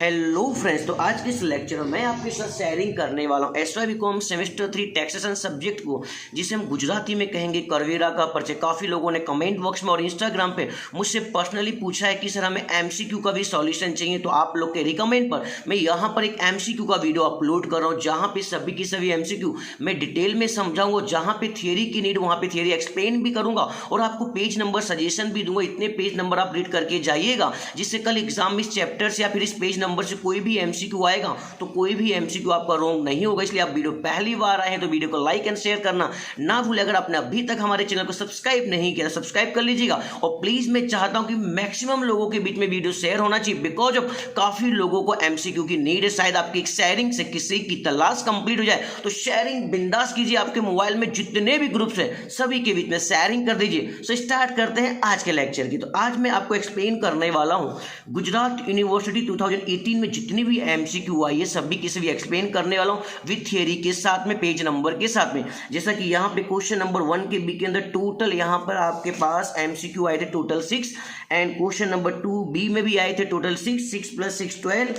Hello friends, तो आज के इस लेक्चर में मैं आपके साथ शेयरिंग करने वाला हूँ SY BCom semester 3 taxation subject को, जिसे हम गुजराती में कहेंगे करवेरा का परिचय। काफ़ी लोगों ने कमेंट बॉक्स में और इंस्टाग्राम पे मुझसे पर्सनली पूछा है कि सर हमें एमसीक्यू का भी सॉल्यूशन चाहिए। तो आप लोग के रिकमेंड पर मैं यहाँ पर एक एमसीक्यू का वीडियो अपलोड कर रहा हूँ, जहाँ पे सभी की सभी एमसीक्यू मैं डिटेल में समझाऊंगा। जहाँ पे थियरी की नीड वहाँ पे थियरी एक्सप्लेन भी करूंगा और आपको पेज नंबर सजेशन भी दूंगा। इतने पेज नंबर आप रीड करके जाइएगा जिससे कल एग्जाम में इस चैप्टर से या फिर इस पेज नंबर से कोई भी एमसीक्यू आएगा तो कोई भी एमसीक्यू आपका रॉन्ग नहीं होगा। इसलिए आप वीडियो पहली बार आए हैं तो वीडियो को लाइक एंड शेयर करना ना भूलें। अगर आपने अभी तक हमारे चैनल को सब्सक्राइब नहीं किया सब्सक्राइब कर लीजिएगा। और प्लीज मैं चाहता हूं कि मैक्सिमम लोगों के बीच में वीडियो शेयर होना चाहिए, बिकॉज ऑफ काफी लोगों को एमसीक्यू की नीड है। शायद आपकी शेयरिंग से किसी की तलाश कंप्लीट हो जाए, तो शेयरिंग बिंदास कीजिए। आपके मोबाइल में जितने भी ग्रुप्स हैं सभी के बीच में शेयरिंग कर दीजिए। सो स्टार्ट करते हैं आज के लेक्चर की। तो आज मैं आपको एक्सप्लेन करने वाला हूं गुजरात यूनिवर्सिटी 2018 में जितनी भी एमसीक्यू आई है सभी की सभी एक्सप्लेन करने वाला हूं विद थियरी के साथ में, पेज नंबर के साथ में। जैसा कि यहाँ पे क्वेश्चन नंबर 1 के बी के अंदर टोटल यहाँ पर आपके पास एमसीक्यू आए थे total 6, and question number 2 B में भी आए थे टोटल 6, 6 + 6 12।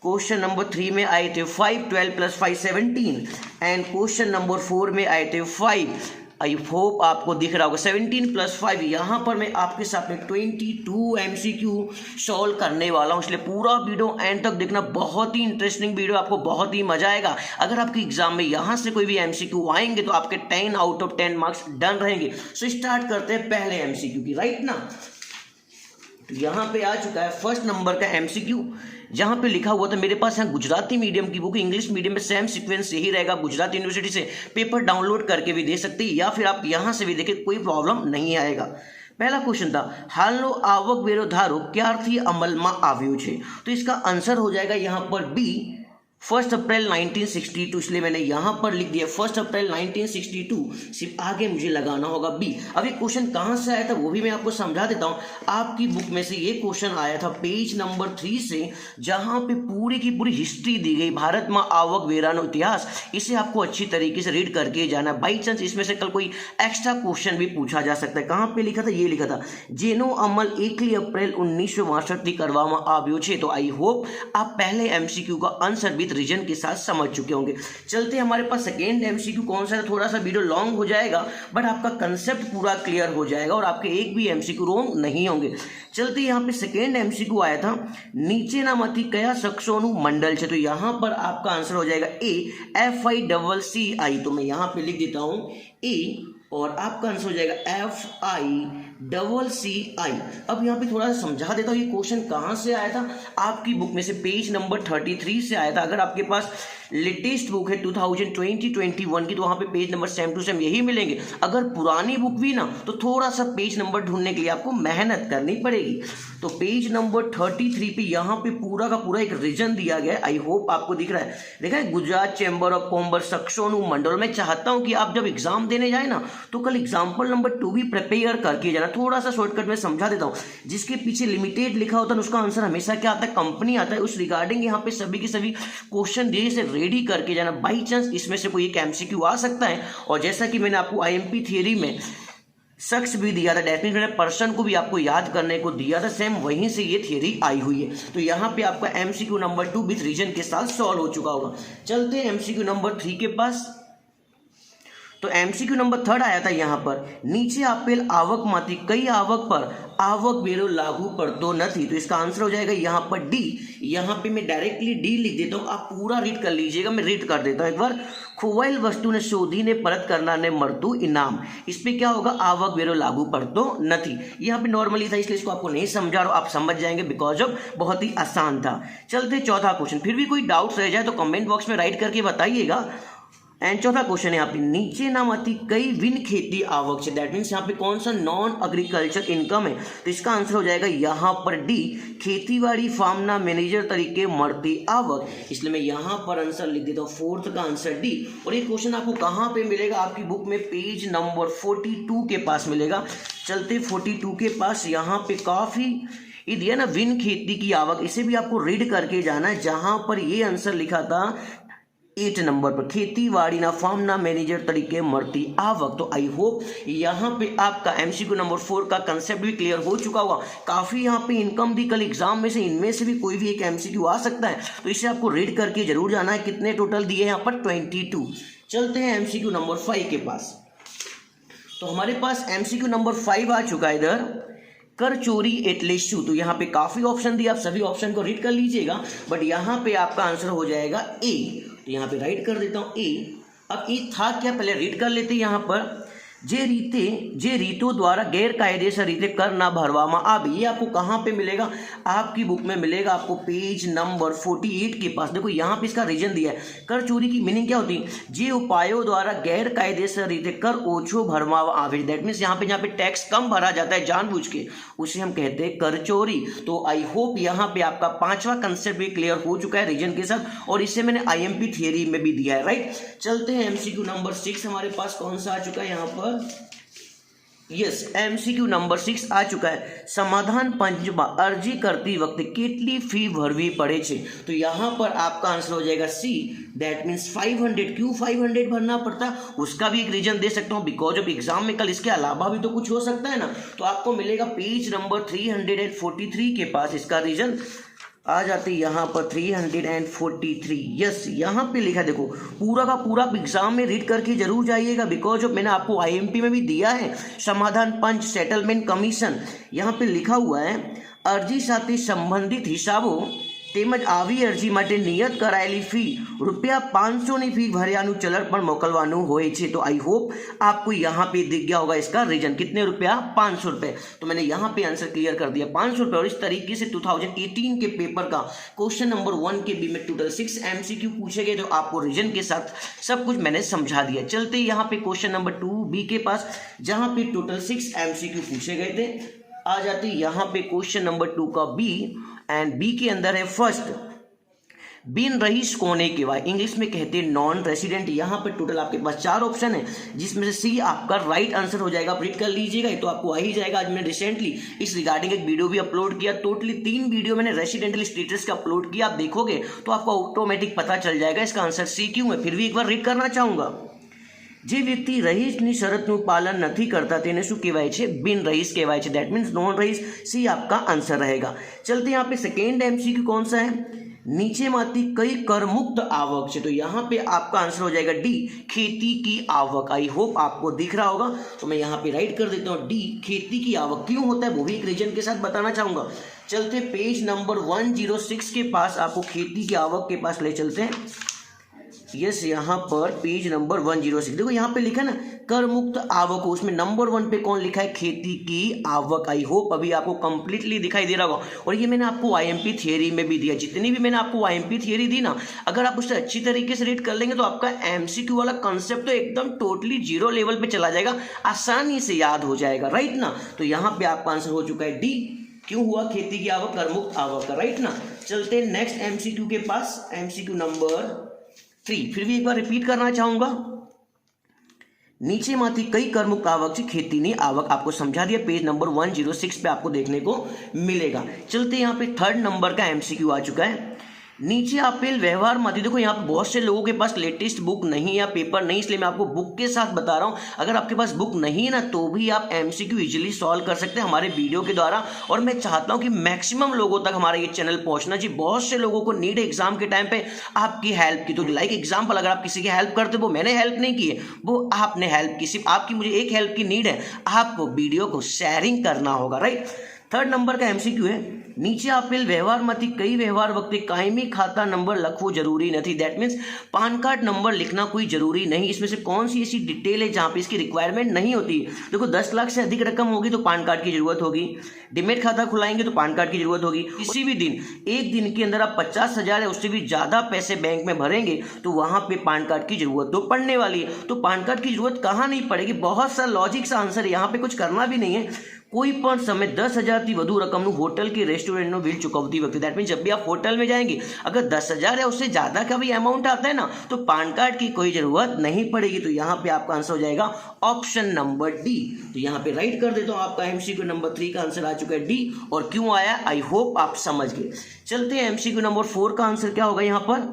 क्वेश्चन नंबर 3 में आए थे 5, 12 + 5 17, एंड क्वेश्चन नंबर 4 में आए थे 5। आई होप आपको दिख रहा होगा 17 + 5। यहाँ पर मैं आपके साथ में 22 एमसीक्यू सॉल्व करने वाला हूँ, इसलिए पूरा वीडियो एंड तक देखना। बहुत ही इंटरेस्टिंग वीडियो, आपको बहुत ही मजा आएगा। अगर आपके एग्जाम में यहाँ से कोई भी एमसीक्यू आएंगे तो आपके 10 आउट ऑफ 10 मार्क्स डन रहेंगे। सो स्टार्ट करते हैं पहले एमसीक्यू की, राइट ना। तो यहाँ पे आ चुका है फर्स्ट नंबर का एमसीक्यू, जहाँ पे लिखा हुआ था मेरे पास यहाँ गुजराती मीडियम की बुक, इंग्लिश मीडियम में सेम सीक्वेंस यही रहेगा। गुजरात यूनिवर्सिटी से पेपर डाउनलोड करके भी दे सकते हैं या फिर आप यहाँ से भी देखें, कोई प्रॉब्लम नहीं आएगा। पहला क्वेश्चन था हालनो आवक वेरो धारो क्यारथी अमल में आव्यो छे, तो इसका आंसर हो जाएगा यहाँ पर बी 1 अप्रैल 1962। इसलिए मैंने यहां पर लिख दिया 1 अप्रैल 1962, सिर्फ आगे मुझे लगाना होगा बी। अब ये क्वेश्चन कहां से आया था वो भी मैं आपको समझा देता हूं। आपकी बुक में से ये क्वेश्चन आया था पेज नंबर 3 से, जहां पे पूरी की पूरी हिस्ट्री दी गई भारत में आवक वेरानो इतिहास। इसे आपको अच्छी तरीके से रीड करके जाना। बाई चांस इसमें से कल कोई एक्स्ट्रा क्वेश्चन भी पूछा जा सकता है। कहां पे लिखा था, ये लिखा था जेनो अमल 1 अप्रैल 1962 थी करवामां आव्यो छे। तो आई होप आप पहले एमसीक्यू का आंसर भी रीजन के साथ समझ चुके होंगे। चलते हमारे पास सेकेंड एमसीक्यू कौन सा है। थोड़ा सा वीडियो लॉन्ग हो जाएगा बट आपका कंसेप्ट पूरा क्लियर हो जाएगा और आपके एक भी एमसीक्यू रॉन्ग नहीं होंगे। चलते यहाँ पे सेकेंड एमसीक्यू आया था नीचे नामांथी कया शख्सोनु मंडल है, तो यहाँ पर आपका आंसर हो जाएगा ए FICCI। तो मैं यहाँ पे लिख देता हूँ ए और आपका आंसर हो जाएगा FICCI। अब यहाँ पे थोड़ा सा समझा देता हूँ ये क्वेश्चन कहाँ से आया था। आपकी बुक में से पेज नंबर 33 से आया था। अगर आपके पास लेटेस्ट बुक है 2020-21 की तो वहाँ पे page number same to same यही मिलेंगे। अगर पुरानी बुक भी ना तो थोड़ा सा पेज नंबर ढूंढने के लिए आपको मेहनत करनी पड़ेगी। तो पेज नंबर 33 पे यहाँ पे पूरा का पूरा एक रीजन दिया गया है। आई होप आपको दिख रहा है, देखा है गुजरात चैम्बर ऑफ कॉमर्स शख्सोनु मंडल। मैं चाहता हूँ कि आप जब एग्जाम देने जाए ना तो कल एग्जाम्पल नंबर 2 भी प्रिपेयर करके जाना। थोड़ा सा शॉर्टकट में समझा देता हूँ। जिसके पीछे लिमिटेड लिखा होता है उसका आंसर हमेशा क्या आता है, कंपनी आता है। उस रिगार्डिंग यहाँ पे सभी के सभी क्वेश्चन दिए से रेडी करके जाना। बाई चांस इसमें से कोई एक एमसीक्यू आ सकता है। और जैसा कि मैंने आपको आईएमपी थियरी में शख्स भी दिया था, डेट मींस मैंने पर्सन को भी आपको याद करने को दिया था, सेम वहीं से ये थियरी आई हुई है। तो यहाँ पे आपका एमसीक्यू नंबर 2 विथ रीजन के साथ सॉल्व हो चुका होगा। चलते हैं एमसीक्यू नंबर 3 के पास। तो एमसीक्यू नंबर 3 आया था यहाँ पर नीचे आपेल आवक माथी कई आवक पर आवक वेरो लागू पड़तो नहीं, तो इसका आंसर हो जाएगा यहाँ पर डी। यहाँ पे मैं डायरेक्टली डी लिख देता हूँ, आप पूरा रीड कर लीजिएगा। मैं रीड कर देता हूँ एक बार। खोवाइल वस्तु ने शोधी ने परत करना ने मरतू इनाम, इस पे क्या होगा, आवक वेरो लागू पड़तो नहीं। यहाँ पे नॉर्मली था इसलिए इसको आपको नहीं समझा रहा, आप समझ जाएंगे बिकॉज ऑफ बहुत ही आसान था। चलते चौथा क्वेश्चन। फिर भी कोई डाउट्स रह जाए तो कमेंट बॉक्स में राइट करके बताइएगा। एंड चौथा क्वेश्चन है यहाँ पे नीचे नामांथी कई विन खेती आवक है, दैट मीन्स यहाँ पे कौन सा नॉन एग्रीकल्चर इनकम है। तो इसका आंसर हो जाएगा यहाँ पर डी खेतीवाड़ी फार्म ना मैनेजर तरीके मरती आवक। इसलिए मैं यहाँ पर आंसर लिख देता हूँ फोर्थ का आंसर डी। और ये क्वेश्चन आपको कहाँ पे मिलेगा, आपकी बुक में पेज नंबर 42 के पास मिलेगा। चलते 42 के पास, यहाँ पे काफी ये दिया ना विन खेती की आवक, इसे भी आपको रीड करके जाना है। जहां पर ये आंसर लिखा था 8 नंबर पर ખેતીવાડીના ફાર્મના મેનેજર તરીકે મળતી આવક। तो आई होप यहाँ पे आपका एमसीक्यू नंबर 4 का कंसेप्ट भी क्लियर हो चुका होगा। काफ़ी यहाँ पे इनकम भी कल एग्जाम में से इनमें से भी कोई भी एक एमसीक्यू आ सकता है, तो इसे आपको रीड करके जरूर जाना है। कितने टोटल दिए यहाँ पर 22। चलते हैं एमसीक्यू नंबर 5 के पास। तो हमारे पास एमसीक्यू नंबर 5 आ चुका है इधर, कर चोरी एटले शू। तो यहाँ पे काफ़ी ऑप्शन दिए, आप सभी ऑप्शन को रीड कर लीजिएगा, बट यहाँ पे आपका आंसर हो जाएगा ए। तो यहाँ पे राइट कर देता हूँ ए। अब ए था क्या, पहले रीड कर लेते हैं। यहाँ पर जे रीतो द्वारा गैर कायदेसर रीते कर ना भरवामा आवे, ये आपको कहाँ पे मिलेगा, आपकी बुक में मिलेगा, आपको पेज नंबर 48 के पास। देखो यहाँ पे इसका रीजन दिया है। कर चोरी की मीनिंग क्या होती है, जे उपायों द्वारा गैर कायदेसर रीते कर ओछो भरवामा आवे। दैट मीन्स यहाँ पे टैक्स कम भरा जाता है जानबूझ के, उसे हम कहते हैं कर चोरी। तो आई होप यहाँ पे आपका 5वां कंसेप्ट भी क्लियर हो चुका है रीजन के साथ, और इसे मैंने IMP थियरी में भी दिया है, राइट। चलते हैं एमसीक्यू नंबर 6 हमारे पास कौन सा आ चुका है यहाँ पर। यस, एमसीक्यू नंबर 6 आ चुका है। समाधान पंचमा अर्जी करती वक्त કેટલી फी भरवी पड़े छे। तो यहाँ पर आपका आंसर हो जाएगा सी, दैट मीन्स 500। क्यों 500 भरना पड़ता है, उसका भी एक रीजन दे सकता हूँ, बिकॉज ऑफ एग्जाम में कल इसके अलावा भी तो कुछ हो सकता है ना। तो आपको मिलेगा पेज नंबर 343 के पास इसका रीजन आ जाती है यहाँ पर 343। यस, यहाँ पे लिखा देखो, पूरा का पूरा एग्जाम में रीड करके जरूर जाइएगा, बिकॉज ऑफ मैंने आपको IMP में भी दिया है। समाधान पंच सेटलमेंट कमीशन, यहाँ पे लिखा हुआ है અરજી સાથે સંબંધિત હિસાબો તેમજ આવી અરજી માટે નિયત કરાયેલી ફી ₹500ની ફી ભર્યાનું ચલણ પણ મોકલવાનું હોય છે। तो आई होप आपको यहाँ पे दिख गया होगा इसका रीजन, कितने रुपया, 500 रुपये। तो मैंने यहाँ पे आंसर क्लियर कर दिया 500 रुपये। और इस तरीके से 2018 के पेपर का क्वेश्चन नंबर 1 के बी में टोटल 6 MCQ पूछे गए, तो आपको रीजन के साथ सब कुछ मैंने समझा दिया। चलते यहाँ पे क्वेश्चन नंबर 2B के पास, जहाँ पे टोटल 6 MCQ पूछे गए थे। आ जाती यहाँ पे क्वेश्चन नंबर 2 का बी, एंड बी के अंदर है फर्स्ट, बिन रईस कोने के वाई, इंग्लिश में कहते हैं नॉन रेसिडेंट। यहाँ पे टोटल आपके पास 4 ऑप्शन है, जिसमें से सी आपका राइट आंसर हो जाएगा। आप रीड कर लीजिएगा, तो आपको आ ही जाएगा। आज मैंने रिसेंटली इस रिगार्डिंग एक वीडियो भी अपलोड किया, टोटली 3 वीडियो मैंने रेसिडेंटल स्टेटस का अपलोड किया। आप देखोगे तो आपको ऑटोमेटिक पता चल जाएगा इसका आंसर सी क्यों है। फिर भी एक बार रीड करना चाहूँगा। જે વ્યક્તિ રહીશની શરતનું પાલન નથી કરતા તેને શું કહેવાય છે, બિન રહીશ કહેવાય છે। दैट मीन्स नॉन रहीश, सी आपका आंसर रहेगा। चलते यहाँ पे सेकेंड MCQ कौन सा है, नीचे माती कई कर मुक्त आवक है। तो यहाँ पे आपका आंसर हो जाएगा डी, खेती की आवक। आई होप आपको दिख रहा होगा, तो मैं यहाँ पे राइट कर देता हूँ डी, खेती की आवक। क्यों होता है वो भी एक रीजन के साथ बताना चाहूँगा। चलते पेज नंबर 106 के पास, आपको खेती की आवक के पास ले चलते हैं। यस, यहाँ पर पेज नंबर 106 देखो, यहाँ पे लिखा ना कर मुक्त आवक, उसमें नंबर 1 पे कौन लिखा है, खेती की आवक। आई होप अभी आपको कंप्लीटली दिखाई दे रहा होगा। और ये मैंने आपको IMP थियरी में भी दिया, जितनी भी मैंने आपको IMP थियरी दी ना, अगर आप उसे अच्छी तरीके से रीड कर लेंगे तो आपका MCQ वाला कंसेप्ट तो एकदम टोटली 0 लेवल पे चला जाएगा, आसानी से याद हो जाएगा, राइट ना। तो यहाँ पे आपका आंसर हो चुका है डी, क्यों हुआ, खेती की आवक कर मुक्त आवक का, राइट ना। चलते नेक्स्ट MCQ के पास, MCQ नंबर 3। फिर भी एक बार रिपीट करना चाहूंगा। नीचे माती कई करमुक्त आवक से खेती नहीं आवक, आपको समझा दिया। पेज नंबर 106 पे आपको देखने को मिलेगा। चलते यहाँ पे थर्ड नंबर का MCQ आ चुका है। नीचे आपेल व्यवहार मत, देखो यहाँ पे बहुत से लोगों के पास लेटेस्ट बुक नहीं या पेपर नहीं, इसलिए मैं आपको बुक के साथ बता रहा हूँ। अगर आपके पास बुक नहीं है ना, तो भी आप MCQ इजीली सॉल्व कर सकते हैं हमारे वीडियो के द्वारा। और मैं चाहता हूँ कि मैक्सिमम लोगों तक हमारा ये चैनल पहुँचना चाहिए। बहुत से लोगों को नीड है एग्जाम के टाइम पे आपकी हेल्प की। तो लाइक एग्जाम्पल, अगर आप किसी की हेल्प करते, वो मैंने हेल्प नहीं की है, वो आपने हेल्प की। सिर्फ आपकी मुझे एक हेल्प की नीड है, आपको वीडियो को शेयरिंग करना होगा, राइट। थर्ड नंबर का MCQ है, નીચે આપેલ વ્યવહારમાંથી કઈ વ્યવહાર વખતે કાયમી खाता नंबर લખવો जरूरी नहीं। That means PAN card number लिखना कोई जरूरी नहीं। इसमें से कौन सी ऐसी डिटेल है जहाँ पे इसकी रिक्वायरमेंट नहीं होती। देखो 10 लाख से अधिक रकम होगी तो पान कार्ड की जरूरत होगी, डिमेट खाता खुलाएंगे तो पान कार्ड की जरूरत होगी। किसी भी दिन, एक दिन के अंदर आप 50,000 या उससे भी ज़्यादा पैसे बैंक में भरेंगे तो वहाँ पे पान कार्ड की जरूरत तो पड़ने वाली है। तो पान कार्ड की जरूरत कहाँ नहीं पड़ेगी, बहुत सा लॉजिक सा आंसर है, यहाँ पे कुछ करना भी नहीं है। कोई पण समय 10,000 થી વધુ રકમનું હોટલ કે રેસ્ટોરેન્ટનો બિલ ચૂકવતી વખતે, दैट मीन्स जब भी आप होटल में जाएंगे, अगर 10,000 या उससे ज़्यादा का भी अमाउंट आता है ना, तो पान कार्ड की कोई ज़रूरत नहीं पड़ेगी। तो यहाँ पे आपका आंसर हो जाएगा ऑप्शन नंबर डी। तो यहाँ पे राइट कर देता हूँ, आपका MCQ नंबर 3 का आंसर आ चुका है डी। और क्यों आया, आई होप आप समझ गए। चलते हैं MCQ नंबर 4 का आंसर क्या होगा यहाँ पर।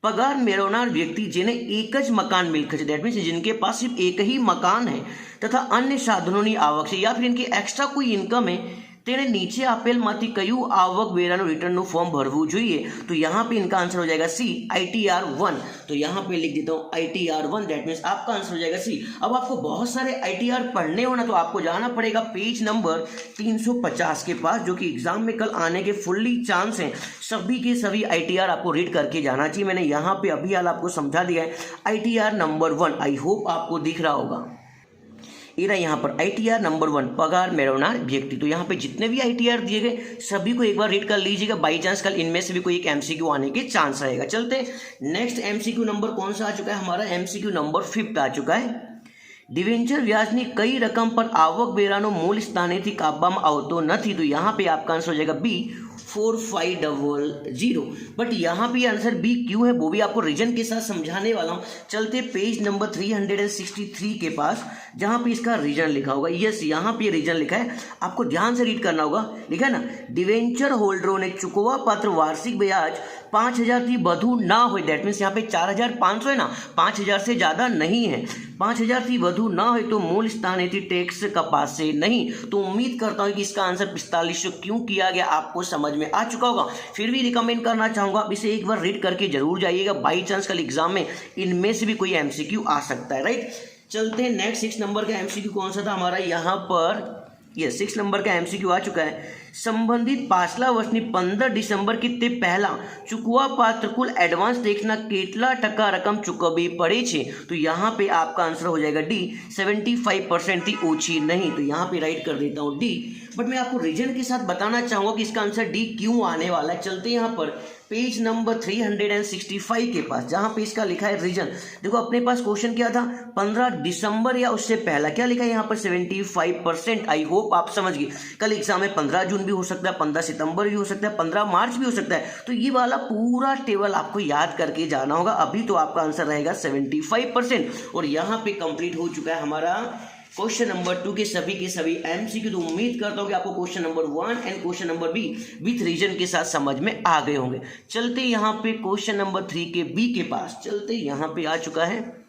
पगार मेळवणार व्यक्ति जिन्हें एक ज मकान मिलकर है, दैट मीन्स जिनके पास सिर्फ एक ही मकान है तथा अन्य साधनों आवक है या फिर इनकी एक्स्ट्रा कोई इनकम है, तेने नीचे આપેલમાંથી કયું આવક વેરાનું રિટર્નનું ફોર્મ ભરવું જોઈએ? तो यहाँ पे इनका आंसर हो जाएगा सी, ITR 1। तो यहाँ पे लिख देता हूँ ITR 1, दैट मीन्स आपका आंसर हो जाएगा सी। अब आपको बहुत सारे ITR पढ़ने हो ना, तो आपको जाना पड़ेगा पेज नंबर 350 के पास, जो कि एग्जाम में कल आने के फुल्ली चांस हैं। सभी के सभी ITR आपको रीड करके जाना चाहिए। मैंने यहाँ पे अभी हाल आपको समझा दिया है ITR नंबर 1, आई होप आपको दिख रहा होगा। ये रहा यहाँ पर ITR नंबर 1, पगार मेळवणार व्यक्ति। तो यहाँ पे जितने भी ITR दिए गए सभी को एक बार रीड कर लीजिएगा, बाई चांस कल इनमें से भी कोई एक MCQ आने के चांस रहेगा। चलते नेक्स्ट MCQ नंबर कौन सा आ चुका है हमारा? MCQ नंबर 5 आ चुका है। डिवेंचर व्याजनी कई रकम पर आवक वेरानो मूल स्थानेથી કાપવામાં આવતો નથી। तो यहाँ पे आपका आंसर हो जाएगा B 4500। बट यहाँ पे आंसर बी क्यों है वो भी आपको रीजन के साथ समझाने वाला हूँ। चलते पेज नंबर 363 के पास, जहाँ पे इसका रीजन लिखा होगा। यस, यहाँ पे रीजन लिखा है, आपको ध्यान से रीड करना होगा। लिखा है ना, डिवेंचर होल्डरों ने चुकवा पात्र वार्षिक ब्याज 5000 थी વધુ ना हो, दैट मीन्स यहाँ पे 4500 है ना, 5000 से ज़्यादा नहीं है। 5000 थी વધુ ना हो तो मूल स्थान थी टैक्स कपासे नहीं। तो उम्मीद करता हूँ कि इसका आंसर 4500 क्यों किया गया आपको समझ में आ चुका होगा। फिर भी रिकमेंड करना चाहूँगा आप इसे एक बार रीड करके जरूर जाइएगा, बाई चांस कल एग्जाम में इनमें से भी कोई MCQ आ सकता है, राइट। चलते हैं नेक्स्ट 6 नंबर का MCQ कौन सा था हमारा यहाँ पर? ये 6 नंबर का MCQ आ चुका है। संबंधित पाछला वर्षनी 15 ડિસેમ્બર की તે પહેલા ચૂકવા પાત્ર कुल एडवांस ટેક્સના કેટલા ટકા રકમ ચૂકવવી પડે છે? तो यहाँ पे आपका आंसर हो जाएगा डी 75% थी ओछी नहीं। तो यहाँ पे राइट कर देता हूँ डी, बट मैं आपको रीजन के साथ बताना चाहूँगा कि इसका आंसर डी क्यों आने वाला है। चलते यहाँ पर पेज नंबर 365 के पास, जहाँ पे इसका लिखा है रीजन। देखो अपने पास क्वेश्चन क्या था, 15 दिसंबर या उससे पहला, क्या लिखा है यहाँ पर 75%। आई होप आप समझ गए। कल एग्जाम में 15 जून भी हो सकता है, 15 सितंबर भी हो सकता है, 15 मार्च भी हो सकता है। तो ये वाला पूरा टेबल आपको याद करके जाना होगा। अभी तो आपका आंसर रहेगा 75%। और यहाँ पे कंप्लीट हो चुका है हमारा क्वेश्चन नंबर 2 के सभी MCQ। तो उम्मीद करता हूँ कि आपको question number 1 and question number B with reason के साथ समझ में आ गए होंगे। चलते यहाँ पे क्वेश्चन नंबर 3 के बी के पास, चलते यहाँ पे आ चुका है।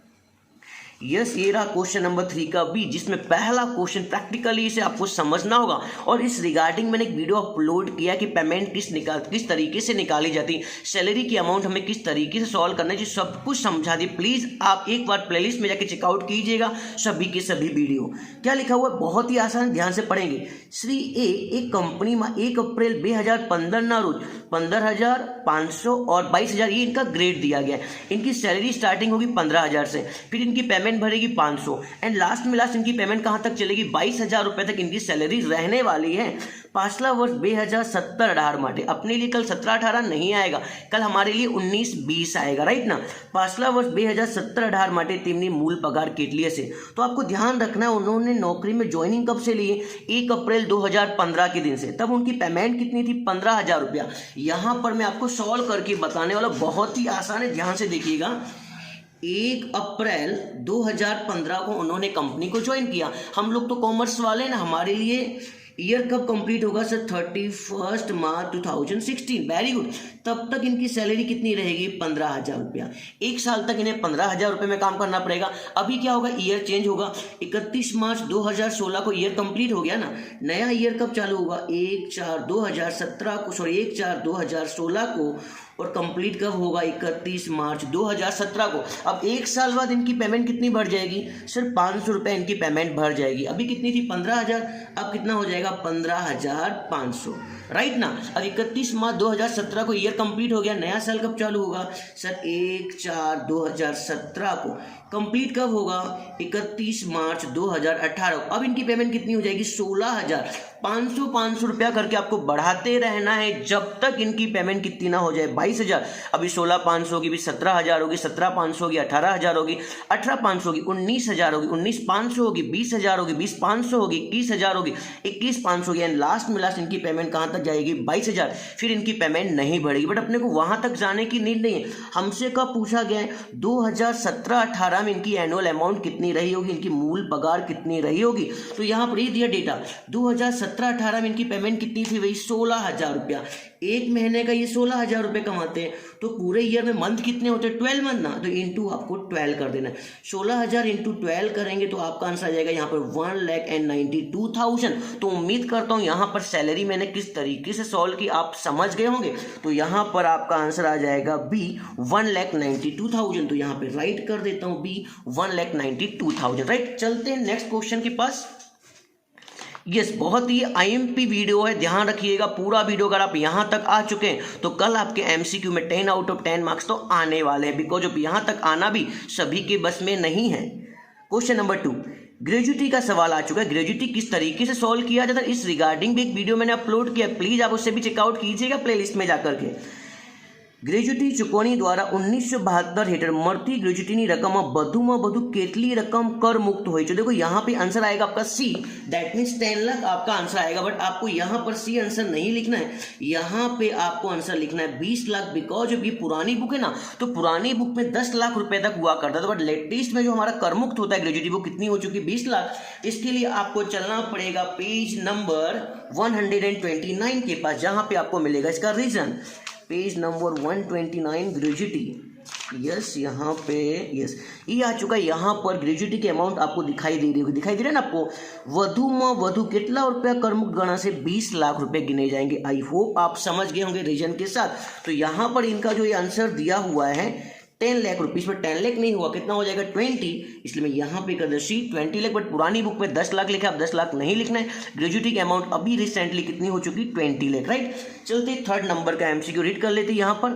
यस, ये रहा क्वेश्चन नंबर 3 का बी, जिसमें पहला क्वेश्चन प्रैक्टिकली इसे आपको समझना होगा। और इस रिगार्डिंग मैंने एक वीडियो अपलोड किया कि पेमेंट किस तरीके से निकाली जाती है, सैलरी की अमाउंट हमें किस तरीके से सॉल्व करना है, जो सब कुछ समझा दी। प्लीज़ आप एक बार प्लेलिस्ट में जाके चेकआउट कीजिएगा सभी के सभी वीडियो। क्या लिखा हुआ है बहुत ही आसान, ध्यान से पढ़ेंगे। श्री ए एक कंपनी में 1 एप्रिल 2015 ना रोज 15,500 और 22,000 ये इनका ग्रेड दिया गया है। इनकी सैलरी स्टार्टिंग होगी 15,000 से, फिर इनकी पेमेंट भरेगी 500 एंड लास्ट में इनकी पेमेंट कहां तक चलेगी? 22,000 रुपए तक इनकी सैलरी रहने वाली है। पाछला वर्ष 2017-18 માટે अपने लिए कल 17-18 नहीं आएगा, कल हमारे लिए 19-20 आएगा, राइट ना। पाछला वर्ष 2017-18 માટે તેમની मूल पगार કેટલી હશે? तो आपको ध्यान रखना है उन्होंने नौकरी में ज्वाइनिंग कब से लिए? 1 अप्रैल 2015 के दिन से। तब उनकी पेमेंट कितनी थी? 15,000 रुपया। यहाँ पर मैं आपको सॉल्व करके बताने वाला, बहुत ही आसान है, ध्यान से देखिएगा। 1 अप्रैल 2015 को उन्होंने कंपनी को ज्वाइन किया। हम लोग तो कॉमर्स वाले ना, हमारे लिए ईयर कब कंप्लीट होगा सर? 31 मार्च 2016। Very good. तब तक इनकी सैलरी कितनी रहेगी? 15,000 रुपया। 1 साल तक इन्हें 15,000 रुपये में काम करना पड़ेगा। अभी क्या होगा? ईयर चेंज होगा। 31 मार्च 2016 को ईयर कंप्लीट हो गया ना, नया ईयर कब चालू होगा? 1/4/2017 को, सॉरी 1/4/2016 को, और कंप्लीट कब होगा? 31 मार्च 2017 को। अब 1 साल बाद इनकी पेमेंट कितनी बढ़ जाएगी? सिर्फ 500 रुपये इनकी पेमेंट बढ़ जाएगी। अभी कितनी थी? 15,000, अब कितना हो जाएगा? 15,500, राइट ना। अब 31 मार्च 2017 को ईयर कंप्लीट हो गया, नया साल कब चालू होगा सर? 1/4/2017 को। कंप्लीट कब होगा? 31 मार्च 2018 को। अब इनकी पेमेंट कितनी हो जाएगी? 16,000। 500 रुपया करके आपको बढ़ाते रहना है जब तक इनकी पेमेंट कितनी ना हो जाए? 22,000। अभी 16,500 होगी, भी 17,000 होगी, 17,500 होगी, 18,000 होगी, 18,500 होगी, 19,000 होगी, 19,500 होगी, 20,000 होगी, 20,500 होगी, 21,000 होगी, 21,500 होगी, एंड लास्ट में लास्ट इनकी पेमेंट कहाँ तक जाएगी? 22,000। फिर इनकी पेमेंट नहीं बढ़ेगी। बट अपने को वहां तक जाने की नीड नहीं है। हमसे कब पूछा गया है? 2017-18 में इनकी एनुअल अमाउंट कितनी रही होगी, इनकी मूल पगार कितनी रही होगी। तो यहाँ पर ये दिया डेटा, 2017-18 में इनकी पेमेंट कितनी थी? वही 16,000 रुपया। एक महीने का ये 16,000 रुपये कमाते हैं, तो पूरे ईयर में मंथ कितने होते हैं, 12 मंथ ना, तो इंटू आपको 12 कर देना है। 16,000 इंटू 12 करेंगे तो आपका आंसर आ जाएगा यहाँ पर 1,92,000। तो उम्मीद करता हूँ यहाँ पर सैलरी मैंने किस तरीके से सॉल्व की आप समझ गए होंगे। तो यहाँ पर आपका आंसर आ जाएगा बी 1,92,000। तो यहाँ पे राइट कर देता हूँ बी 1,92,000। राइट, चलते हैं नेक्स्ट क्वेश्चन के पास। यस, बहुत ही आईएमपी वीडियो है, ध्यान रखिएगा पूरा वीडियो। अगर आप यहाँ तक आ चुके हैं तो कल आपके एमसीक्यू में 10 आउट ऑफ 10 मार्क्स तो आने वाले हैं, बिकॉज अब यहाँ तक आना भी सभी के बस में नहीं है। क्वेश्चन नंबर 2, ग्रेजुएटी का सवाल आ चुका है। ग्रेजुएटी किस तरीके से सॉल्व किया जाता है, इस रिगार्डिंग भी एक वीडियो मैंने अपलोड किया, प्लीज आप उससे भी चेकआउट कीजिएगा प्लेलिस्ट में जाकर के। ग्रेजुएटी चुकवणी द्वारा 1972 हेठळ મળતી ગ્રેજ્યુટીની રકમમાં વધુમાં વધુ કેટલી રકમ कर मुक्त हुई। तो देखो यहाँ पे आंसर आएगा आपका सी, दैट मीन्स 10 लाख आपका आंसर आएगा। बट आपको यहाँ पर सी आंसर नहीं लिखना है, यहाँ पे आपको आंसर लिखना है 20 लाख, बिकॉज जब ये पुरानी बुक है ना, तो पुरानी बुक में 10 लाख रुपए तक हुआ करता था, बट लेटेस्ट में जो हमारा कर मुक्त होता है ग्रेजुएटी वो कितनी हो चुकी है, 20 लाख। इसके लिए आपको चलना पड़ेगा पेज नंबर 129 के पास, जहाँ पे आपको मिलेगा इसका reason. Page number 129 gratuity. Yes, यहाँ पे यस ये आ चुका है। यहाँ पर ग्रेजुएटी के अमाउंट आपको दिखाई दे रही होगी, दिखाई दे रहा है ना आपको। વધુ में વધુ કેટલા रुपया करमुक्त गणना से 20 लाख रुपए गिने जाएंगे। आई होप आप समझ गए होंगे रीजन के साथ। तो यहाँ पर इनका जो ये आंसर दिया हुआ है 10 लाख रुपीज़, पर 10 लाख नहीं हुआ, कितना हो जाएगा 20, इसलिए मैं यहाँ पे कर दी 20 लाख। बट पुरानी बुक में 10 लाख लिखा है, अब 10 लाख नहीं लिखना है। ग्रेजुएटी की अमाउंट अभी रिसेंटली कितनी हो चुकी, 20 लाख। राइट, चलते थर्ड नंबर का एमसीक्यू रीड कर लेते यहाँ पर।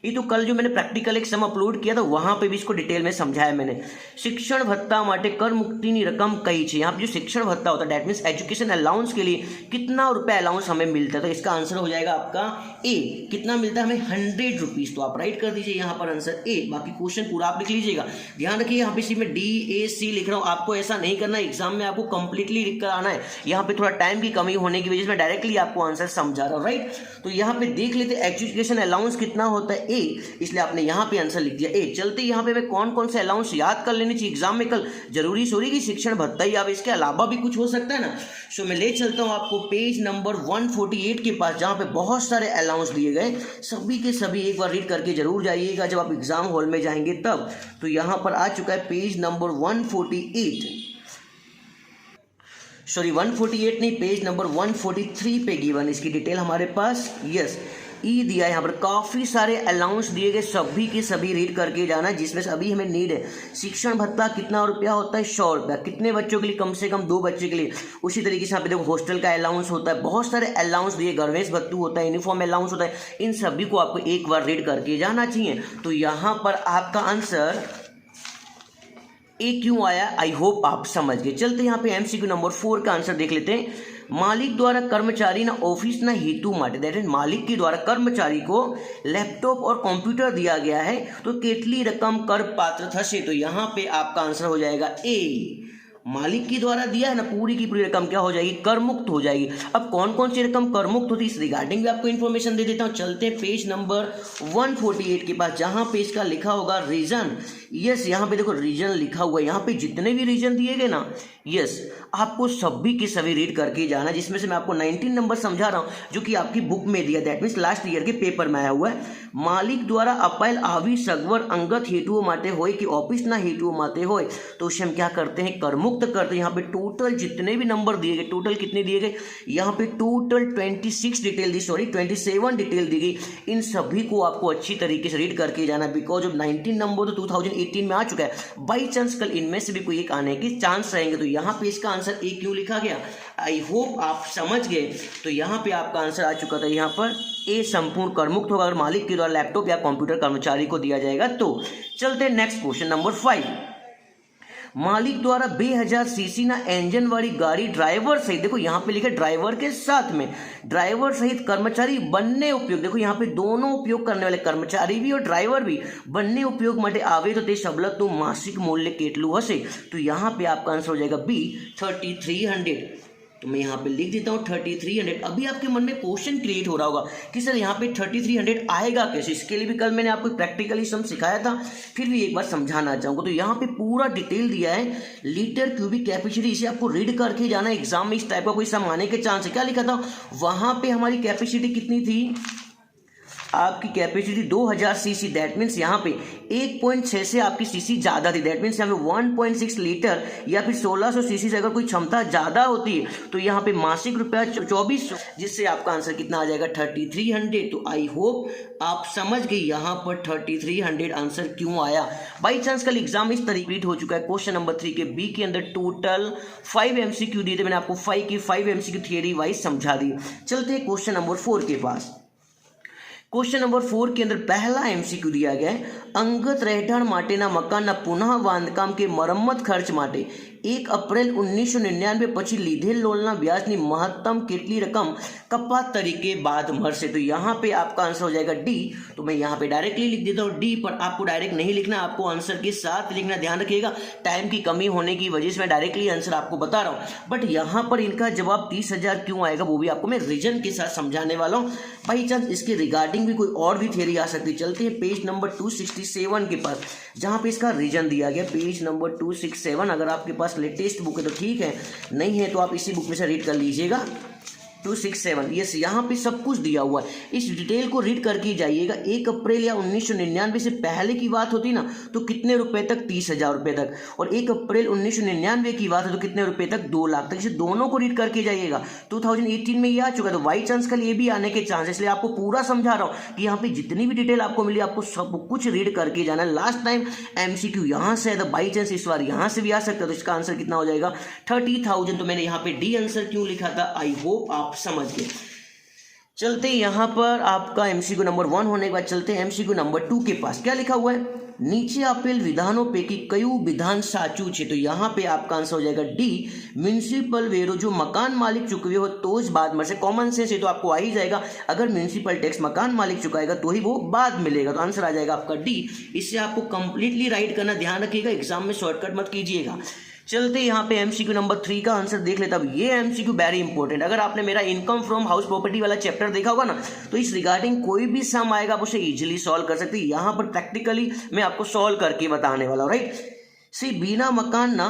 ये तो कल जो मैंने प्रैक्टिकल एक सम अपलोड किया था वहां पे भी इसको डिटेल में समझाया मैंने। शिक्षण भत्ता माटे कर मुक्तिनी रकम कई छे। यहाँ पे जो शिक्षण भत्ता होता है दैट मीन्स एजुकेशन अलाउंस के लिए कितना रुपया अलाउंस हमें मिलता है, तो इसका आंसर हो जाएगा आपका ए। कितना मिलता है हमें 100 रुपीज़। तो आप राइट कर दीजिए यहाँ पर आंसर ए। बाकी क्वेश्चन पूरा आप लिख लीजिएगा। ध्यान रखिए यहाँ पे इसी में DAC लिख रहा हूँ, आपको ऐसा नहीं करना है, एग्जाम में आपको कंप्लीटली लिख कर आना है। यहाँ पे थोड़ा टाइम की कमी होने की वजह से मैं डायरेक्टली आपको आंसर समझा रहा हूँ। राइट, तो यहाँ पे देख लेते एजुकेशन अलाउंस कितना होता है, ए, इसलिए आपने यहाँ पे आंसर लिख दिया ए। चलते यहाँ पे कौन कौन से अलाउंस याद कर लेनी चाहिए एग्जाम में कल, जरूरी सोरी की शिक्षण भत्ता ही, अब इसके अलावा भी कुछ हो सकता है ना। सो मैं ले चलता हूँ आपको पेज नंबर 148 के पास, जहाँ पे बहुत सारे अलाउंस दिए गए, सभी के सभी एक बार रीड करके जरूर जाइएगा जब आप एग्जाम हॉल में जाएंगे तब। तो यहाँ पर आ चुका है पेज नंबर 148, सॉरी 148 नहीं, पेज नंबर 143 पे गिवन इसकी डिटेल हमारे पास। यस, ई दिया है यहाँ पर, काफ़ी सारे अलाउंस दिए गए, सभी के सभी रीड करके जाना, जिसमें से अभी हमें नीड है। शिक्षण भत्ता कितना रुपया होता है, 100 रुपया। कितने बच्चों के लिए, कम से कम 2 बच्चे के लिए। उसी तरीके से यहाँ पे देखो हॉस्टल का अलाउंस होता है, बहुत सारे अलाउंस दिए, गणवेश भत्तू होता है, यूनिफॉर्म अलाउंस होता है, इन सभी को आपको एक बार रीड करके जाना चाहिए। तो यहाँ पर आपका आंसर ए क्यों आया, आई होप आप समझ गए। चलते यहाँ पे एमसीक्यू नंबर 4 का आंसर देख लेते हैं। मालिक द्वारा कर्मचारी ना ऑफिस ना हेतु माटे, दैट इज मालिक के द्वारा कर्मचारी को लैपटॉप और कंप्यूटर दिया गया है, तो केटली रकम कर पात्र थशे। तो यहाँ पे आपका आंसर हो जाएगा ए। मालिक के द्वारा दिया है ना, पूरी की पूरी रकम क्या हो जाएगी, कर मुक्त हो जाएगी। अब कौन कौन सी रकम कर मुक्त होती है इस रिगार्डिंग भी आपको इन्फॉर्मेशन दे देता हूँ। चलते हैं पेज नंबर 148 के पास, जहाँ पे इसका लिखा होगा रीजन। यस, यहाँ पे देखो रीजन लिखा हुआ है, यहाँ पे जितने भी रीजन दिए गए ना, यस आपको सभी के सभी रीड करके जाना, जिसमें से मैं आपको 19 नंबर समझा रहा हूँ जो कि आपकी बुक में दिया, दैट मीन्स लास्ट ईयर के पेपर में आया हुआ है। मालिक द्वारा अपायल आवी सगवर अंगत हेतुओं माटे होए कि ऑफिस ना हेतुओं माटे होए, तो उसे हम क्या करते हैं, कर मुक्त करते हैं। यहाँ पे टोटल जितने भी नंबर दिए गए, टोटल कितने दिए गए, यहाँ पे टोटल 26 डिटेल दी, सॉरी 27 डिटेल दी गई। इन सभी को आपको अच्छी तरीके से रीड करके जाना, बिकॉज ऑफ 19 नंबर तो 2018 में आ चुका है, बाई चांस कल इनमें से भी कोई एक आने के चांस रहेंगे। तो यहाँ पे इसका आंसर ए क्यों लिखा गया, आई होप आप समझ गए। तो यहाँ पे आपका आंसर आ चुका था, यहाँ पर ए संपूर्ण करमुक्त होगा अगर मालिक के द्वारा लैपटॉप या कंप्यूटर कर्मचारी को दिया जाएगा तो। चलते नेक्स्ट क्वेश्चन नंबर 5। मालिक द्वारा 2000 सीसी ना इंजन वाली गाड़ी ड्राइवर सहित, देखो यहाँ पे लिखा ड्राइवर के साथ में, ड्राइवर सहित कर्मचारी बनने उपयोग, देखो यहाँ पे दोनों उपयोग करने वाले कर्मचारी भी और ड्राइवर भी बनने उपयोग माटे आवे तो ते सवलत तो मासिक मूल्य केटलू हसे। तो यहाँ पे आपका आंसर हो जाएगा बी 3300। तो मैं यहाँ पे लिख देता हूँ 3300। अभी आपके मन में क्वेश्चन क्रिएट हो रहा होगा कि सर यहाँ पे 3300 आएगा कैसे। इसके लिए भी कल मैंने आपको प्रैक्टिकली सम सिखाया था, फिर भी एक बार समझाना चाहूँगा। तो यहाँ पे पूरा डिटेल दिया है, लीटर क्यूबिक कैपेसिटी, इसे आपको रीड करके जाना। एग्जाम में इस टाइप का कोई सम आने के चांस है। क्या लिखा था वहाँ पे, हमारी कैपेसिटी कितनी थी, आपकी कैपेसिटी 2000 सीसी। दैट मीन्स यहाँ पे 1.6 से आपकी सीसी ज़्यादा थी। दैट मीन्स यहाँ पे 1.6 लीटर या फिर 1600 सीसी से अगर कोई क्षमता ज़्यादा होती है तो यहाँ पे मासिक रुपया 2400, जिससे आपका आंसर कितना आ जाएगा 3300। तो आई होप आप समझ गए यहाँ पर 3300 आंसर क्यों आया। बाई चांस कल एग्जाम इस तरीके रीड हो चुका है। क्वेश्चन नंबर 3 के बी के अंदर टोटल 5 MCQ दिए थे, मैंने आपको 5 MCQ थियरी वाइज समझा दी। चलते हैं क्वेश्चन नंबर 4 के पास। क्वेश्चन नंबर 4 के अंदर पहला MCQ दिया गया है, અંગત રહેઠાણ માટેના મકાનના પુનઃ બાંધકામ કે મરમ્મત ખર્ચ માટે 1 એપ્રિલ 1999 પછી લીધેલ લોનના વ્યાજની મહત્તમ કેટલી રકમ કપાત તરીકે બાદ મળશે। तो यहाँ पे आपका आंसर हो जाएगा डी। तो मैं यहाँ पे डायरेक्टली लिख देता हूँ डी, पर आपको डायरेक्ट नहीं लिखना, आपको आंसर के साथ लिखना। ध्यान रखिएगा, टाइम की कमी होने की वजह से मैं डायरेक्टली आंसर आपको बता रहा हूँ, बट यहाँ पर इनका जवाब 30,000 क्यों आएगा वो भी आपको मैं रीजन के साथ समझाने वाला हूँ। बाई चांस इसके रिगार्डिंग भी कोई और भी थियरी आ सकती है। चलते हैं पेज नंबर 267 के पास, जहाँ पे इसका रीजन दिया गया। पेज नंबर 267, अगर आपके पास लेटेस्ट बुक है तो ठीक है, नहीं है तो आप इसी बुक में से रीड कर लीजिएगा। 267, यस, यहाँ पे सब कुछ दिया हुआ है। इस डिटेल को रीड करके जाइएगा। 1 अप्रैल या 1999 से पहले की बात होती ना तो कितने रुपए तक, 30,000 रुपए तक, और 1 अप्रैल 1999 की बात है तो कितने रुपए तक, 2 लाख तक। इसे दोनों को रीड करके जाइएगा। 2018 में ये आ चुका है, तो बाई चांस कल ये भी आने के चांस है, इसलिए आपको पूरा समझा रहा हूँ कि यहाँ पे जितनी भी डिटेल आपको मिली आपको सब कुछ रीड करके जाना है। लास्ट टाइम MCQ यहाँ से है, तो बाई चांस इस बार यहाँ से भी आ सकता है, तो इसका आंसर कितना हो जाएगा 30,000। तो मैंने यहाँ पे डी आंसर क्यों लिखा था, आई होप आप समझ गए। चलते यहाँ पर आपका MCQ नंबर 1 होने के बाद चलते हैं MCQ नंबर 2 के पास। क्या लिखा हुआ है, नीचे આપેલ વિધાનો પૈકી કયું વિધાન સાચું છે। तो यहाँ पे आपका आंसर हो जाएगा डी, म्यूनिसिपल वेरो जो मकान मालिक चुकवे हो तो इस बाद में से। कॉमन सेंस है तो आपको आ ही जाएगा, अगर म्यूनिसिपल टैक्स मकान मालिक चुकाएगा तो ही वो बाद मिलेगा। तो आंसर आ जाएगा आपका डी। इससे आपको कंप्लीटली राइट करना, ध्यान रखिएगा, एग्जाम में शॉर्टकट मत कीजिएगा। चलते यहाँ पे MCQ नंबर 3 का आंसर देख लेता। अब ये MCQ वेरी इंपॉर्टेंट, अगर आपने मेरा इनकम फ्रॉम हाउस प्रॉपर्टी वाला चैप्टर देखा होगा ना तो इस रिगार्डिंग कोई भी सम आएगा आप उसे इजीली सॉल्व कर सकते हैं। यहाँ पर प्रैक्टिकली मैं आपको सॉल्व करके बताने वाला हूँ, राइट। सी बिना मकान ना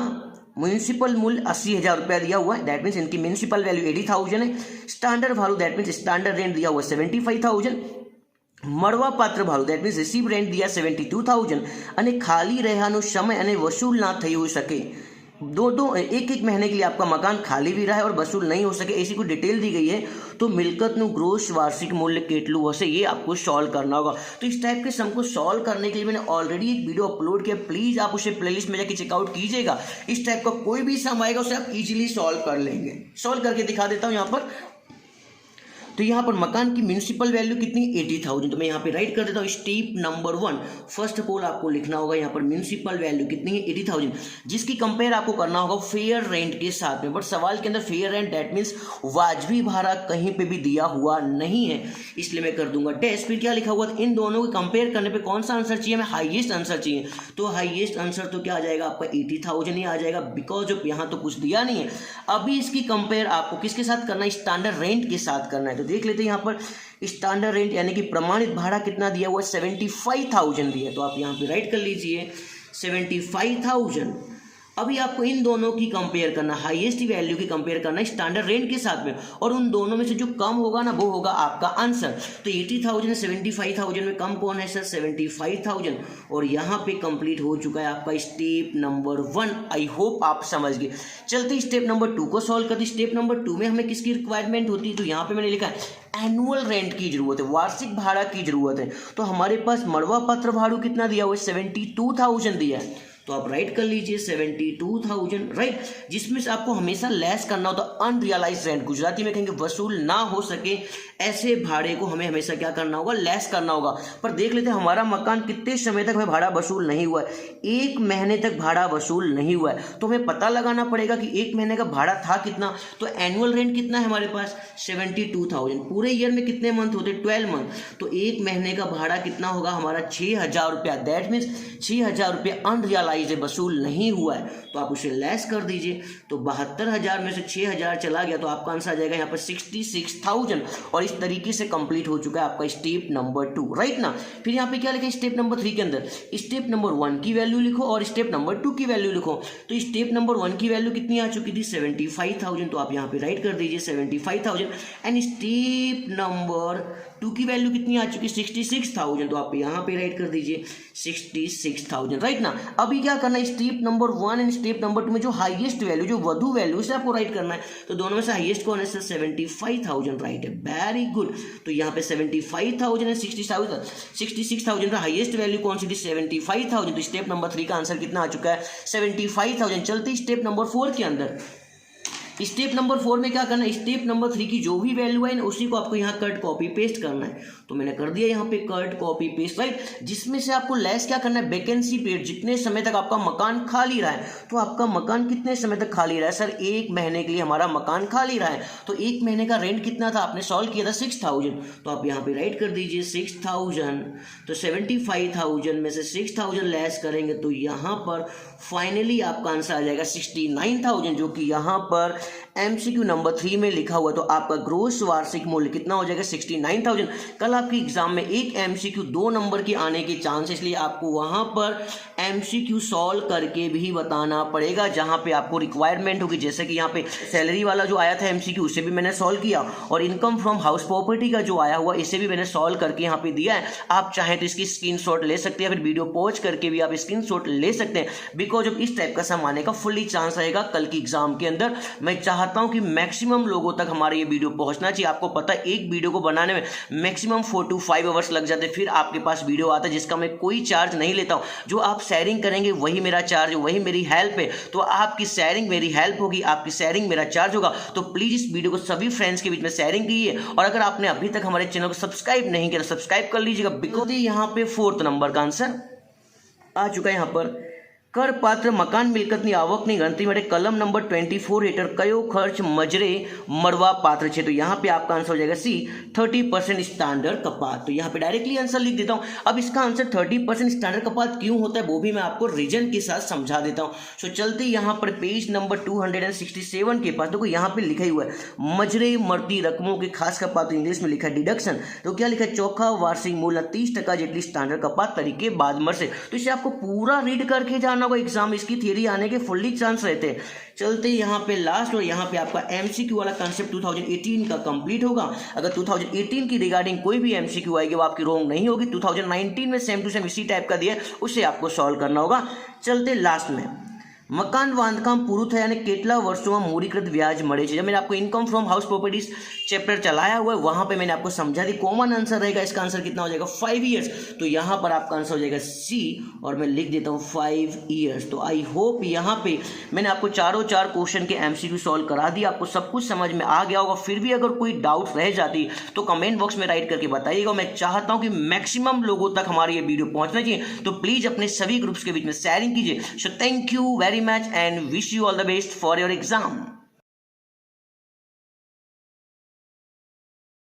म्यूनिसिपल मूल्य 80,000 रुपया दिया हुआ है, दैट मीन्स इनकी म्यूनिसिपल वैल्यू 80,000 है। स्टैंडर्ड भाड़ू दैट मीन्स स्टैंडर्ड रेंट दिया हुआ 75,000। મળવા પાત્ર ભાડું દેટ મીન્સ રિસીવ રેન્ટ દિયા 72,000 અને ખાલી રહેવાનો સમય અને વસૂલ ના થઈ હોઈ શકે। दो एक महीने के लिए आपका मकान खाली भी रहा है और वसूल नहीं हो सके, ऐसी कोई डिटेल दी गई है तो मिलकतનું ग्रोस वार्षिक मूल्य કેટલું હશે ये आपको सॉल्व करना होगा। तो इस टाइप के सम को सॉल्व करने के लिए मैंने ऑलरेडी एक वीडियो अपलोड किया, प्लीज़ आप उसे प्लेलिस्ट में जाके चेकआउट कीजिएगा। इस टाइप का कोई भी सम आएगा उसे आप इजीली सॉल्व कर लेंगे। सॉल्व करके दिखा देता हूँ यहाँ पर। तो यहाँ पर मकान की म्यूनिसिपल वैल्यू कितनी 80,000, तो मैं यहाँ पे राइट कर देता हूँ step number 1। First of all आपको लिखना होगा यहाँ पर म्यूनिसिपल वैल्यू कितनी है 80,000, जिसकी कंपेयर आपको करना होगा फेयर रेंट के साथ में। बट सवाल के अंदर फेयर रेंट दैट मीन्स वाजबी भाड़ा कहीं पे भी दिया हुआ नहीं है, इसलिए मैं कर दूंगा डैश। फिर क्या लिखा हुआ, इन दोनों को कंपेयर करने पर कौन सा आंसर चाहिए, हमें हाइएस्ट आंसर चाहिए। तो हाइएस्ट आंसर तो क्या आ जाएगा आपका 80,000 ही आ जाएगा, बिकॉज ऑफ यहाँ तो कुछ दिया नहीं है। अभी इसकी कंपेयर आपको किसके साथ करना है, स्टैंडर्ड रेंट के साथ करना है। तो देख लेते हैं यहाँ पर स्टैंडर्ड रेंट यानी कि प्रमाणित भाड़ा कितना दिया हुआ है 75,000 दिया, तो आप यहाँ पे राइट कर लीजिए 75,000। अभी आपको इन दोनों की कंपेयर करना, हाईएस्ट वैल्यू की कंपेयर करना स्टैंडर्ड रेंट के साथ में, और उन दोनों में से जो कम होगा ना वो होगा आपका आंसर। तो 80,000 75,000 में कम कौन है सर 75,000, और यहाँ पे कंप्लीट हो चुका है आपका स्टेप नंबर 1। आई होप आप समझ गए। चलते स्टेप नंबर 2 को सॉल्व करते। स्टेप नंबर 2 में हमें किसकी रिक्वायरमेंट होती है, तो यहाँ पे मैंने लिखा है एनुअल रेंट की जरूरत है, वार्षिक भाड़ा की जरूरत है। तो हमारे पास मड़वा पात्र भाड़ू कितना दिया हुआ है 72,000 दिया है, तो आप राइट कर लीजिए 72,000, राइट। जिसमें से आपको हमेशा लेस करना होता है अनरियलाइज रेंट, गुजराती में कहेंगे वसूल ना हो सके ऐसे भाड़े को हमें हमेशा क्या करना होगा, लेस करना होगा। पर देख लेते हैं हमारा मकान कितने समय तक हमें भाड़ा वसूल नहीं हुआ है, 1 महीने तक भाड़ा वसूल नहीं हुआ है। तो हमें पता लगाना पड़ेगा कि 1 महीने का भाड़ा था कितना। तो एनुअल रेंट कितना है हमारे पास 72,000, पूरे ईयर में कितने मंथ होते 12 मंथ, तो 1 महीने का भाड़ा कितना होगा हमारा 6,000 रुपया, दैट मीन्स 6,000 रुपया अनरियलाइज प्राइस है वसूल नहीं हुआ है तो आप उसे लेस कर दीजिए। तो 72,000 में से 6,000 चला गया तो आपका आंसर आ जाएगा यहाँ पर 66,000। और इस तरीके से कंप्लीट हो चुका है आपका स्टेप नंबर 2, राइट ना। फिर यहाँ पे क्या लिखा है स्टेप नंबर 3 के अंदर, स्टेप नंबर 1 की वैल्यू लिखो और स्टेप नंबर 2 की वैल्यू लिखो। तो स्टेप नंबर 1 की वैल्यू कितनी आ चुकी थी 75,000, तो आप यहाँ पे राइट कर दीजिए 75,000। एंड स्टेप नंबर 2 की वैल्यू कितनी आ चुकी 66,000, तो आप यहाँ पे राइट कर दीजिए 66,000, राइट ना। अभी क्या करना है step number 1 and step number 2 में जो हाईएस्ट वैल्यू, जो वधु वैल्यू, इसे आपको राइट करना है। तो दोनों में से हाईएस्ट कौन है सर 75,000, राइट है, वेरी गुड। तो यहाँ पे 75,000 है 66,000 का हाईएस्ट वैल्यू कौन सी थी 75,000। तो स्टेप नंबर 3 का आंसर कितना आ चुका है 75,000। चलते स्टेप नंबर 4 के अंदर। स्टेप नंबर 4 में क्या करना है, स्टेप नंबर 3 की जो भी वैल्यू है ना उसी को आपको यहाँ कट कॉपी पेस्ट करना है। तो मैंने कर दिया यहाँ पे कट कॉपी पेस्ट, राइट। जिसमें से आपको लेस क्या करना है वैकेंसी पीरियड, जितने समय तक आपका मकान खाली रहा है। तो आपका मकान कितने समय तक खाली रहा है सर 1 महीने के लिए हमारा मकान खाली रहा है। तो 1 महीने का रेंट कितना था आपने सॉल्व किया था 6,000, तो आप यहाँ पे राइट कर दीजिए 6,000। तो 75,000 में से 6,000 लेस करेंगे तो यहाँ पर फाइनली आपका आंसर आ जाएगा 69,000, जो कि यहाँ पर MCQ नंबर 3 में लिखा हुआ। तो आपका ग्रोस वार्षिक मूल्य कितना हो जाएगा 69,000। कल आपके एग्जाम में एक MCQ 2 नंबर के आने के चांस, इसलिए आपको वहां पर MCQ सॉल्व करके भी बताना पड़ेगा जहां पे आपको रिक्वायरमेंट होगी। जैसे कि यहाँ पे सैलरी वाला जो आया था MCQ उसे भी मैंने सॉल्व किया, और इनकम फ्रॉम हाउस प्रॉपर्टी का जो आया हुआ इसे भी मैंने सॉल्व करके यहाँ पे दिया है। आप चाहें तो इसकी स्क्रीनशॉट ले सकते हैं, फिर वीडियो पॉज करके भी आप स्क्रीनशॉट ले सकते हैं, बिकॉज ऑफ इस टाइप का सम आने का फुल्ली चांस रहेगा कल की एग्जाम के अंदर। मैं चाहता हूं कि मैक्सिमम लोगों तक हमारे ये वीडियो पहुंचना चाहिए। आपको पता है एक वीडियो को बनाने में मैक्सिमम 4 to 5 आवर्स लग जाते हैं, फिर आपके पास वीडियो आता है जिसका मैं कोई चार्ज नहीं लेता हूं। जो आप शेयरिंग करेंगे वही मेरा चार्ज है, वही मेरी हेल्प है। तो आपकी शेयरिंग मेरी हेल्प होगी, आपकी शेयरिंग मेरा चार्ज होगा। तो प्लीज इस वीडियो को सभी फ्रेंड्स के बीच में शेयरिंग कीजिए, और अगर आपने अभी तक हमारे चैनल को सब्सक्राइब नहीं किया तो सब्सक्राइब कर लीजिएगा। बिकॉज यहाँ पे 4th नंबर का आंसर आ चुका है। यहाँ पर कर पात्र मकान मिलकतनी आवकनी गणतरी માટે कलम नंबर 24 हेठળ कयो खर्च मजरे मरवा पात्र है। तो यहाँ पे आपका आंसर हो जाएगा सी 30% स्टैंडर्ड कपात। तो यहाँ पे डायरेक्टली आंसर लिख देता हूँ। अब इसका आंसर 30% स्टैंडर्ड कपात क्यों होता है वो भी मैं आपको रीजन के साथ समझा देता हूँ। सो चलते यहाँ पर पेज नंबर 267 के पास देखो यहाँ पे लिखा ही हुआ है मजरे मरती रकमों के खास कपात, तो इंग्लिश में लिखा है डिडक्शन। तो क्या लिखा है चौखा वार्षिक मूल्य 30% જેટલી स्टैंडर्ड कपात तरीके बाद मरसे। तो इसे आपको पूरा रीड करके जाना होगा, एग्जाम इसकी थियरी आने के फुल्ली चांस रहते हैं। चलते यहाँ पे लास्ट, और यहाँ पे आपका MCQ वाला कंसेप्ट 2018 का कंप्लीट होगा। अगर 2018 की रिगार्डिंग कोई भी MCQ आएगी वो आपकी रॉन्ग नहीं होगी। 2019 में सेम टू सेम इसी टाइप का दिया है, उसे आपको सॉल्व करना होगा। चलते लास्ट में મકાન બાંધકામ પૂરું થયાને કેટલા વર્ષોમાં મૂડીકૃત વ્યાજ મળે છે। जब मैंने आपको income from house properties chapter चलाया हुआ है वहां पे मैंने आपको समझा दी। कॉमन आंसर रहेगा इसका आंसर कितना हो जाएगा 5 ईयर्स। तो यहाँ पर आपका आंसर हो जाएगा सी, और मैं लिख देता हूँ 5 ईयर्स। तो आई होप यहाँ पे मैंने आपको चारों 4 क्वेश्चन के MCQ सॉल्व करा दिया, आपको सब कुछ समझ में आ गया होगा। फिर भी अगर कोई डाउट रह जाती तो कमेंट बॉक्स में राइट करके बताइएगा। मैं चाहता हूँ कि मैक्सिमम लोगों तक हमारी ये वीडियो पहुंचना चाहिए, तो प्लीज अपने सभी ग्रुप्स के बीच में शेयरिंग कीजिए। So thank you very much and wish you all the best for your exam.